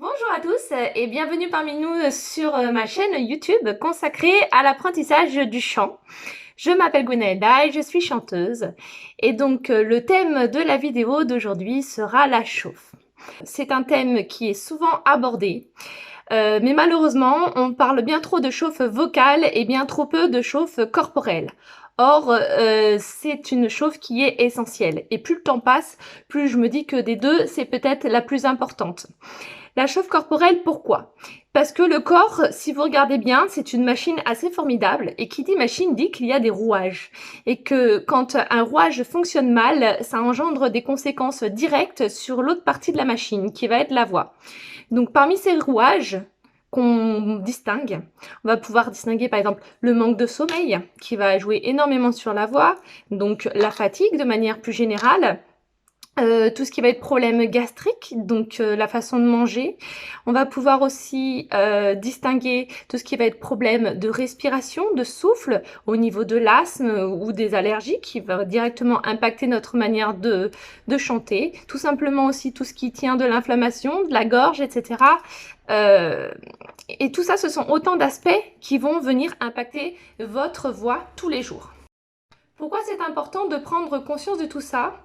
Bonjour à tous et bienvenue parmi nous sur ma chaîne YouTube consacrée à l'apprentissage du chant. Je m'appelle Gwenaëlda et je suis chanteuse. Et donc le thème de la vidéo d'aujourd'hui sera la chauffe. C'est un thème qui est souvent abordé, mais malheureusement on parle bien trop de chauffe vocale et bien trop peu de chauffe corporelle. Or, c'est une chauffe qui est essentielle. Et plus le temps passe, plus je me dis que des deux, c'est peut-être la plus importante. La chauffe corporelle, pourquoi? Parce que le corps, si vous regardez bien, c'est une machine assez formidable. Et qui dit machine dit qu'il y a des rouages. Et que quand un rouage fonctionne mal, ça engendre des conséquences directes sur l'autre partie de la machine, qui va être la voix. Donc parmi ces rouages qu'on distingue, on va pouvoir distinguer par exemple le manque de sommeil, qui va jouer énormément sur la voix, donc la fatigue de manière plus générale, tout ce qui va être problème gastrique, donc la façon de manger. On va pouvoir aussi distinguer tout ce qui va être problème de respiration, de souffle, au niveau de l'asthme ou des allergies, qui va directement impacter notre manière de chanter. Tout simplement aussi tout ce qui tient de l'inflammation, de la gorge, etc. Et tout ça, ce sont autant d'aspects qui vont venir impacter votre voix tous les jours. Pourquoi c'est important de prendre conscience de tout ça?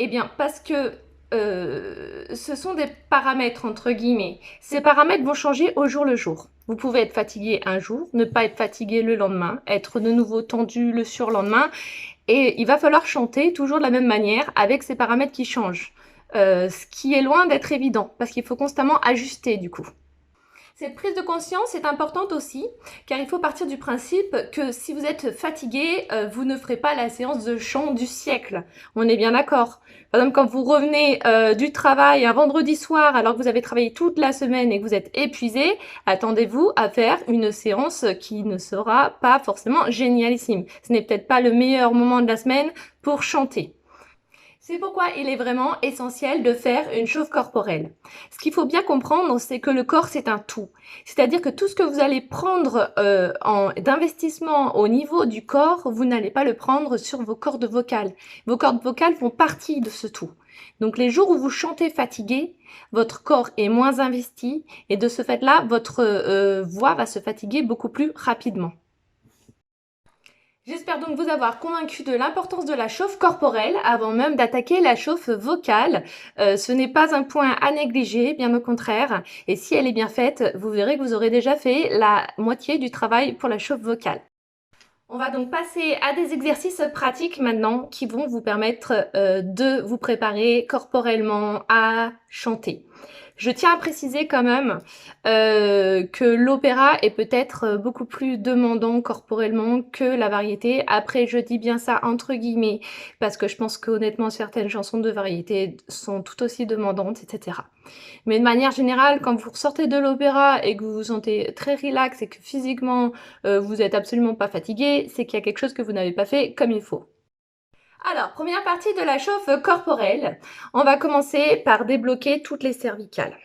Eh bien, parce que ce sont des paramètres, entre guillemets. Ces paramètres vont changer au jour le jour. Vous pouvez être fatigué un jour, ne pas être fatigué le lendemain, être de nouveau tendu le surlendemain. Et il va falloir chanter toujours de la même manière avec ces paramètres qui changent. Ce qui est loin d'être évident, parce qu'il faut constamment ajuster du coup. Cette prise de conscience est importante aussi, car il faut partir du principe que si vous êtes fatigué, vous ne ferez pas la séance de chant du siècle. On est bien d'accord. Par exemple, quand vous revenez du travail un vendredi soir, alors que vous avez travaillé toute la semaine et que vous êtes épuisé, attendez-vous à faire une séance qui ne sera pas forcément génialissime. Ce n'est peut-être pas le meilleur moment de la semaine pour chanter. C'est pourquoi il est vraiment essentiel de faire une chauffe corporelle. Ce qu'il faut bien comprendre, c'est que le corps, c'est un tout. C'est-à-dire que tout ce que vous allez prendre d'investissement au niveau du corps, vous n'allez pas le prendre sur vos cordes vocales. Vos cordes vocales font partie de ce tout. Donc les jours où vous chantez fatigué, votre corps est moins investi et de ce fait-là, votre voix va se fatiguer beaucoup plus rapidement. J'espère donc vous avoir convaincu de l'importance de la chauffe corporelle avant même d'attaquer la chauffe vocale. Ce n'est pas un point à négliger, bien au contraire. Et si elle est bien faite, vous verrez que vous aurez déjà fait la moitié du travail pour la chauffe vocale. On va donc passer à des exercices pratiques maintenant qui vont vous permettre de vous préparer corporellement à chanter. Je tiens à préciser quand même que l'opéra est peut-être beaucoup plus demandant corporellement que la variété. Après, je dis bien ça entre guillemets, parce que je pense qu'honnêtement, certaines chansons de variété sont tout aussi demandantes, etc. Mais de manière générale, quand vous sortez de l'opéra et que vous vous sentez très relax et que physiquement, vous êtes absolument pas fatigué, c'est qu'il y a quelque chose que vous n'avez pas fait comme il faut. Alors, première partie de la chauffe corporelle. On va commencer par débloquer toutes les cervicales.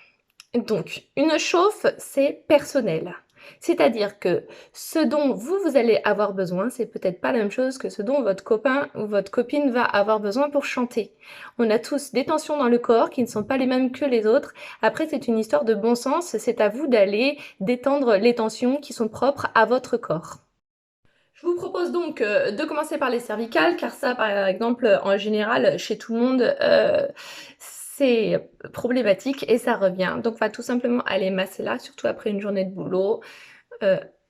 Donc, une chauffe, c'est personnel. C'est-à-dire que ce dont vous allez avoir besoin, c'est peut-être pas la même chose que ce dont votre copain ou votre copine va avoir besoin pour chanter. On a tous des tensions dans le corps qui ne sont pas les mêmes que les autres. Après, c'est une histoire de bon sens. C'est à vous d'aller détendre les tensions qui sont propres à votre corps. Je vous propose donc de commencer par les cervicales, car ça, par exemple, en général, chez tout le monde, c'est problématique et ça revient. Donc, on va tout simplement aller masser là, surtout après une journée de boulot.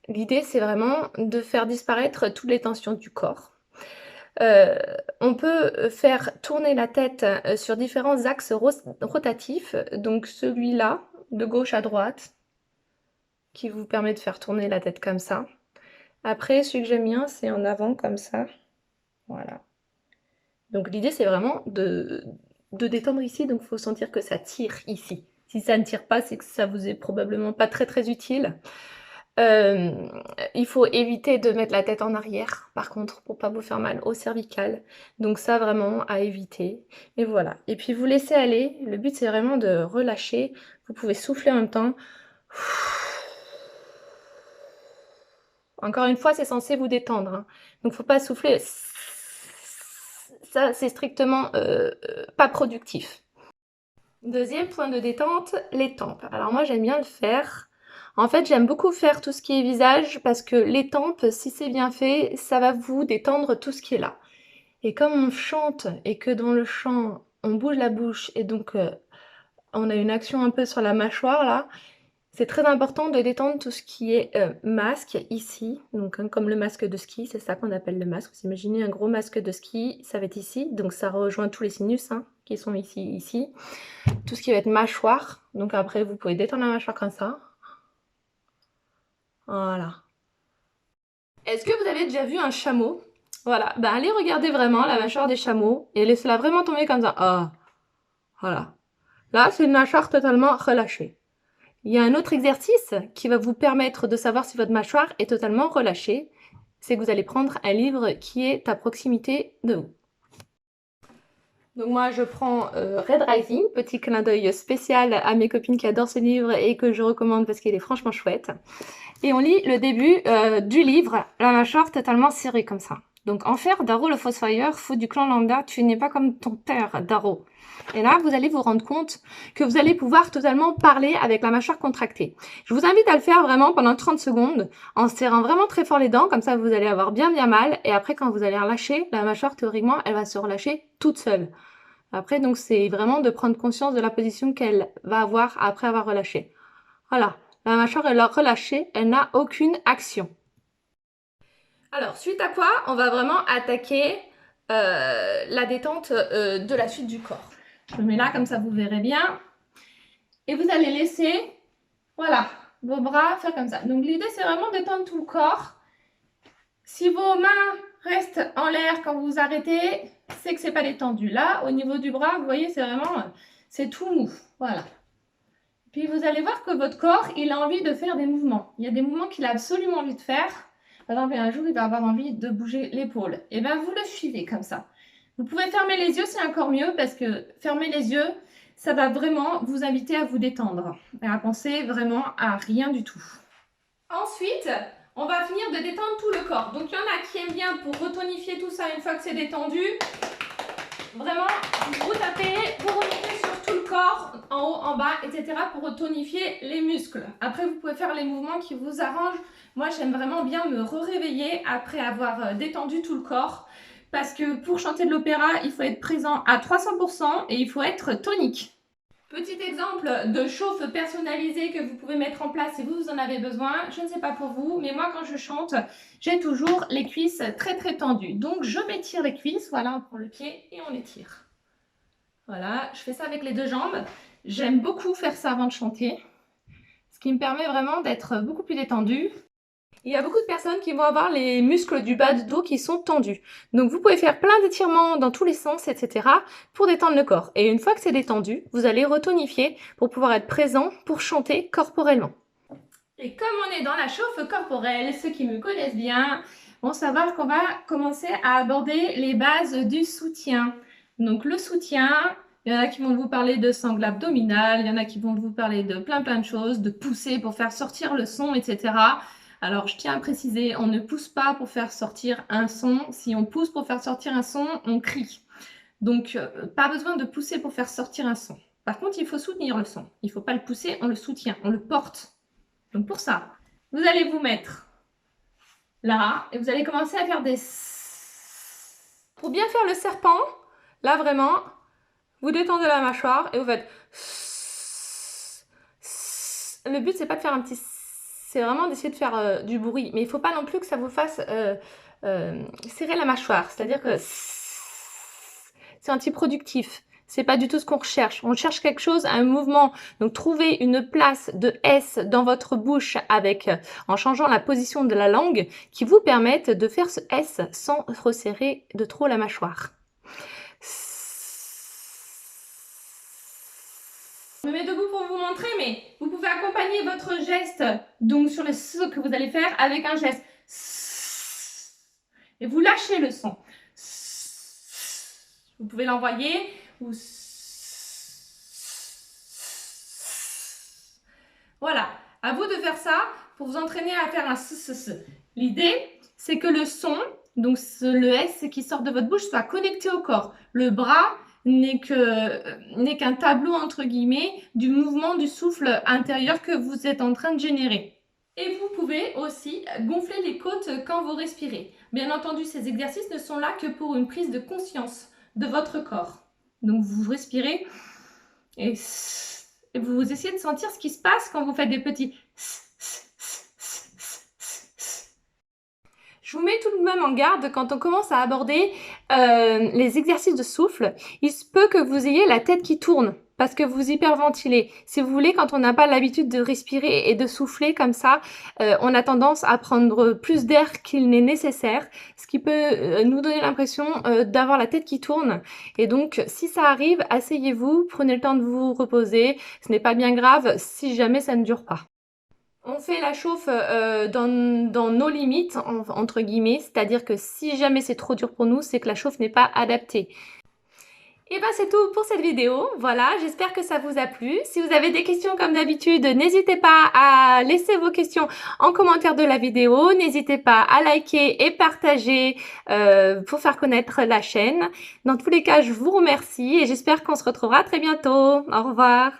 L'idée, c'est vraiment de faire disparaître toutes les tensions du corps. On peut faire tourner la tête sur différents axes rotatifs, donc celui-là, de gauche à droite, qui vous permet de faire tourner la tête comme ça. Après, celui que j'aime bien, c'est en avant comme ça. Voilà. Donc l'idée, c'est vraiment de détendre ici, donc il faut sentir que ça tire ici. Si ça ne tire pas, c'est que ça vous est probablement pas très très utile. Il faut éviter de mettre la tête en arrière, par contre, pour pas vous faire mal au cervical. Donc ça, vraiment, à éviter. Et voilà. Et puis vous laissez aller. Le but, c'est vraiment de relâcher. Vous pouvez souffler en même temps. Encore une fois, c'est censé vous détendre, hein. Donc faut pas souffler. Ça, c'est strictement pas productif. Deuxième point de détente, les tempes. Alors moi j'aime bien le faire. En fait j'aime beaucoup faire tout ce qui est visage parce que les tempes, si c'est bien fait, ça va vous détendre tout ce qui est là. Et comme on chante et que dans le chant on bouge la bouche et donc on a une action un peu sur la mâchoire là, c'est très important de détendre tout ce qui est masque ici, donc hein, comme le masque de ski, c'est ça qu'on appelle le masque. Vous imaginez un gros masque de ski, ça va être ici, donc ça rejoint tous les sinus hein, qui sont ici. Tout ce qui va être mâchoire, donc après vous pouvez détendre la mâchoire comme ça. Voilà. Est-ce que vous avez déjà vu un chameau? Voilà, ben allez regarder vraiment la mâchoire des chameaux et laissez-la vraiment tomber comme ça. Ah, voilà. Là, c'est une mâchoire totalement relâchée. Il y a un autre exercice qui va vous permettre de savoir si votre mâchoire est totalement relâchée. C'est que vous allez prendre un livre qui est à proximité de vous. Donc moi je prends Red Rising, petit clin d'œil spécial à mes copines qui adorent ce livre et que je recommande parce qu'il est franchement chouette. Et on lit le début du livre, la mâchoire totalement serrée comme ça. Donc en faire, Darrow le Fossoyeur, fou du clan Lambda, tu n'es pas comme ton père, Darrow. Et là, vous allez vous rendre compte que vous allez pouvoir totalement parler avec la mâchoire contractée. Je vous invite à le faire vraiment pendant 30 secondes, en serrant vraiment très fort les dents, comme ça vous allez avoir bien mal. Et après, quand vous allez relâcher, la mâchoire, théoriquement, elle va se relâcher toute seule. Après, donc, c'est vraiment de prendre conscience de la position qu'elle va avoir après avoir relâché. Voilà, la mâchoire est relâchée, elle n'a aucune action. Alors, suite à quoi, on va vraiment attaquer la détente de la suite du corps. Je me mets là, comme ça vous verrez bien. Et vous allez laisser, voilà, vos bras faire comme ça. Donc l'idée, c'est vraiment de détendre tout le corps. Si vos mains restent en l'air quand vous arrêtez, c'est que c'est pas détendu. Là, au niveau du bras, vous voyez, c'est vraiment, c'est tout mou. Voilà. Puis vous allez voir que votre corps, il a envie de faire des mouvements. Il y a des mouvements qu'il a absolument envie de faire. Par exemple, un jour, il va avoir envie de bouger l'épaule. Et bien, vous le suivez comme ça. Vous pouvez fermer les yeux, c'est encore mieux parce que fermer les yeux, ça va vraiment vous inviter à vous détendre et à penser vraiment à rien du tout. Ensuite, on va finir de détendre tout le corps. Donc, il y en a qui aiment bien pour retonifier tout ça une fois que c'est détendu. Vraiment, vous tapez, vous remontez sur tout le corps, en haut, en bas, etc. pour tonifier les muscles. Après, vous pouvez faire les mouvements qui vous arrangent. Moi, j'aime vraiment bien me réveiller après avoir détendu tout le corps. Parce que pour chanter de l'opéra, il faut être présent à 300% et il faut être tonique. Petit exemple de chauffe personnalisé que vous pouvez mettre en place si vous en avez besoin. Je ne sais pas pour vous, mais moi quand je chante, j'ai toujours les cuisses très tendues. Donc je m'étire les cuisses, voilà, on prend le pied et on étire. Voilà, je fais ça avec les deux jambes. J'aime beaucoup faire ça avant de chanter, ce qui me permet vraiment d'être beaucoup plus détendue. Il y a beaucoup de personnes qui vont avoir les muscles du bas de dos qui sont tendus. Donc vous pouvez faire plein d'étirements dans tous les sens, etc. pour détendre le corps. Et une fois que c'est détendu, vous allez retonifier pour pouvoir être présent pour chanter corporellement. Et comme on est dans la chauffe corporelle, ceux qui me connaissent bien vont savoir qu'on va commencer à aborder les bases du soutien. Donc le soutien, il y en a qui vont vous parler de sangle abdominale, il y en a qui vont vous parler de plein de choses, de pousser pour faire sortir le son, etc. Alors, je tiens à préciser, on ne pousse pas pour faire sortir un son. Si on pousse pour faire sortir un son, on crie. Donc, pas besoin de pousser pour faire sortir un son. Par contre, il faut soutenir le son. Il ne faut pas le pousser, on le soutient, on le porte. Donc, pour ça, vous allez vous mettre là et vous allez commencer à faire des... Pour bien faire le serpent, là, vraiment, vous détendez la mâchoire et vous faites... Le but, c'est pas de faire un petit... C'est vraiment d'essayer de faire du bruit. Mais il ne faut pas non plus que ça vous fasse serrer la mâchoire. C'est-à-dire que c'est antiproductif. C'est pas du tout ce qu'on recherche. On cherche quelque chose, un mouvement. Donc, trouvez une place de S dans votre bouche avec, en changeant la position de la langue qui vous permette de faire ce S sans resserrer de trop la mâchoire. Je me mets debout pour vous montrer, mais vous pouvez accompagner votre geste, donc sur le ce que vous allez faire, avec un geste. Et vous lâchez le son. Vous pouvez l'envoyer ou... Voilà, à vous de faire ça pour vous entraîner à faire un ce. L'idée, c'est que le son, donc le S qui sort de votre bouche, soit connecté au corps. Le bras n'est qu'un tableau entre guillemets du mouvement du souffle intérieur que vous êtes en train de générer. Et vous pouvez aussi gonfler les côtes quand vous respirez. Bien entendu, ces exercices ne sont là que pour une prise de conscience de votre corps. Donc vous respirez et vous essayez de sentir ce qui se passe quand vous faites des petits. Je vous mets tout de même en garde quand on commence à aborder les exercices de souffle. Il se peut que vous ayez la tête qui tourne parce que vous hyperventilez. Si vous voulez, quand on n'a pas l'habitude de respirer et de souffler comme ça, on a tendance à prendre plus d'air qu'il n'est nécessaire, ce qui peut nous donner l'impression d'avoir la tête qui tourne. Et donc, si ça arrive, asseyez-vous, prenez le temps de vous reposer. Ce n'est pas bien grave si jamais ça ne dure pas. On fait la chauffe dans nos limites, entre guillemets, c'est-à-dire que si jamais c'est trop dur pour nous, c'est que la chauffe n'est pas adaptée. Et ben c'est tout pour cette vidéo, voilà, j'espère que ça vous a plu. Si vous avez des questions comme d'habitude, n'hésitez pas à laisser vos questions en commentaire de la vidéo, n'hésitez pas à liker et partager pour faire connaître la chaîne. Dans tous les cas, je vous remercie et j'espère qu'on se retrouvera très bientôt. Au revoir.